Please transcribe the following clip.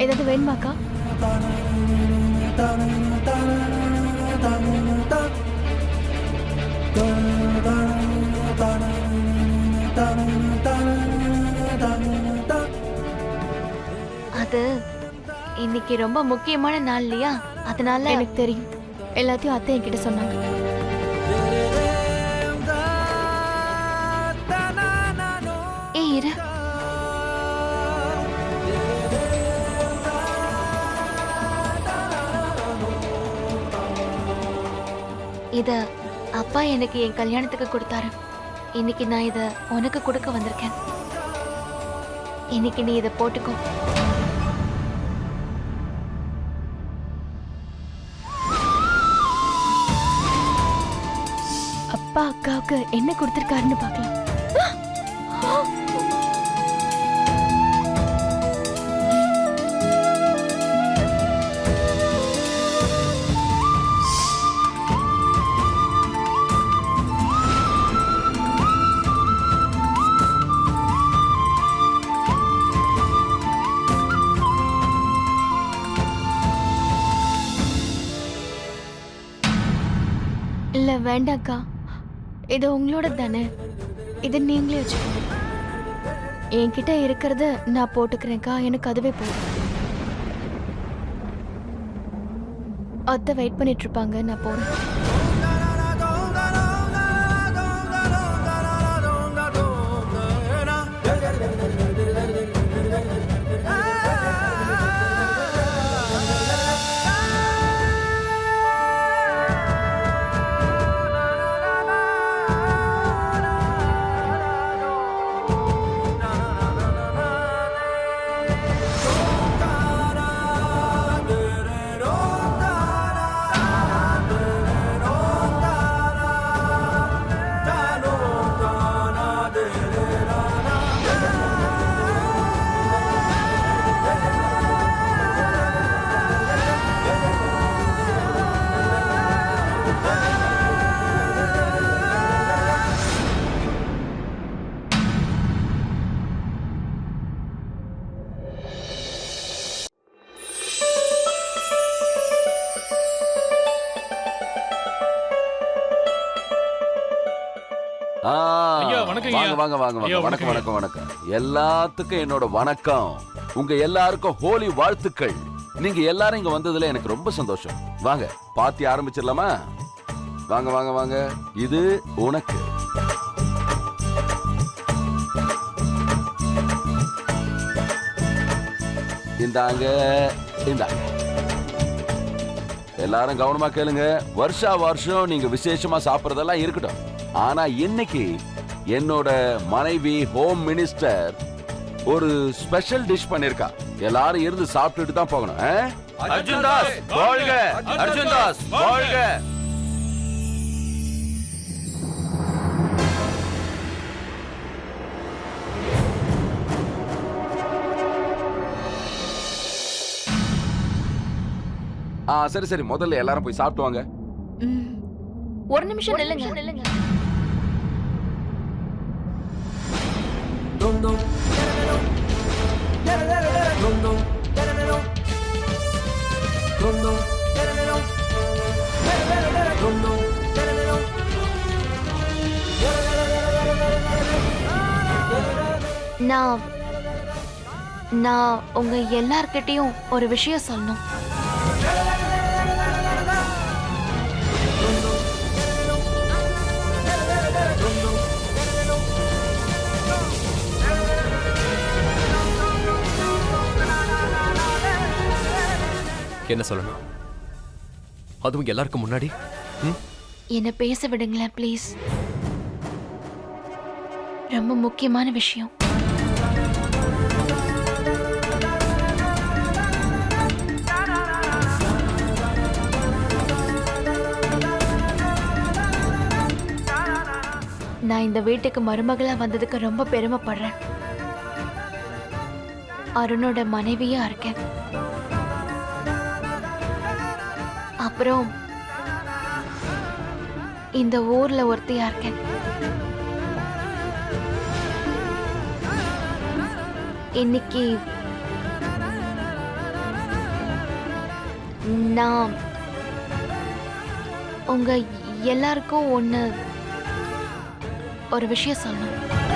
ஏதாவது வேணுமாக்கா? அது இன்னைக்கு ரொம்ப முக்கியமான நாள் இல்லையா, அதனால. எனக்கு தெரியும், எல்லாத்தையும் அத்தை என்கிட்ட சொன்னாங்க. ஏய் இரு. இத அப்பா எனக்கு என் கல்யாணத்துக்கு கொடுத்தாரு. இன்னைக்கு நான் இத உனக்கு கொடுக்க வந்திருக்கேன். இன்னைக்கு நீ இத போட்டுக்கோ. அப்பா அக்காவுக்கு என்ன கொடுத்திருக்காருன்னு பார்க்கலாம். இல்ல வேண்டாக்கா, இது உங்களோட தானே, இது நீங்களே வச்சுக்கோங்க. என்கிட்ட இருக்கிறத நான் போட்டுக்கிறேன்க்கா, எனக்கு அதுவே போதும். அத்தை வெயிட் பண்ணிட்டு இருப்பாங்க, நான் போறேன். வாங்க வாங்க வாங்க. வணக்கம் வணக்கம் வணக்கம். எல்லாத்துக்கும் என்னோட வணக்கம். உங்க எல்லாருக்கும் ஹோலி வாழ்த்துக்கள். நீங்க எல்லாரும் இங்க வந்ததுல எனக்கு ரொம்ப சந்தோஷம். வாங்க பார்ட்டி ஆரம்பிச்சிடலாமா? வாங்க வாங்க வாங்க. இது உனக்கு. இந்தாங்க இந்தாங்க. எல்லாரும் கவனமா கேளுங்க. வருஷா வருஷம் நீங்க விசேஷமா சாப்பிடுறதெல்லாம் இருக்கட்டும், ஆனா இன்னைக்கு என்னோட மனைவி ஹோம் மினிஸ்டர் ஒரு ஸ்பெஷல் டிஷ் பண்ணிருக்கா. எல்லாரும் இருந்து சாப்பிட்டுட்டு தான் போகணும். அர்ஜுன் தாஸ் வாழ்க! அர்ஜுன் தாஸ் வாழ்க! சரி சரி, முதல்ல எல்லாரும் போய் சாப்பிட்டு வாங்க. ஒரு நிமிஷம் நில்லுங்க. நான் உங்க எல்லார்கிட்டயும் ஒரு விஷயம் சொல்லணும். என்ன சொல்லணும்? அதுவும் எல்லாருக்கும் முன்னாடி? என்ன பேச விடுங்களேன் ப்ளீஸ். ரொம்ப முக்கியமான விஷயம். நான் இந்த வீட்டுக்கு மருமகளா வந்ததுக்கு ரொம்ப பெருமைப்படுறேன். அருணோட மனைவியா இருக்கேன். அப்புறம் இந்த ஊர்ல ஒருத்தியா இருக்கேன். இன்னைக்கு நான் உங்க எல்லாருக்கும் ஒரு விஷயம் சொல்லணும்.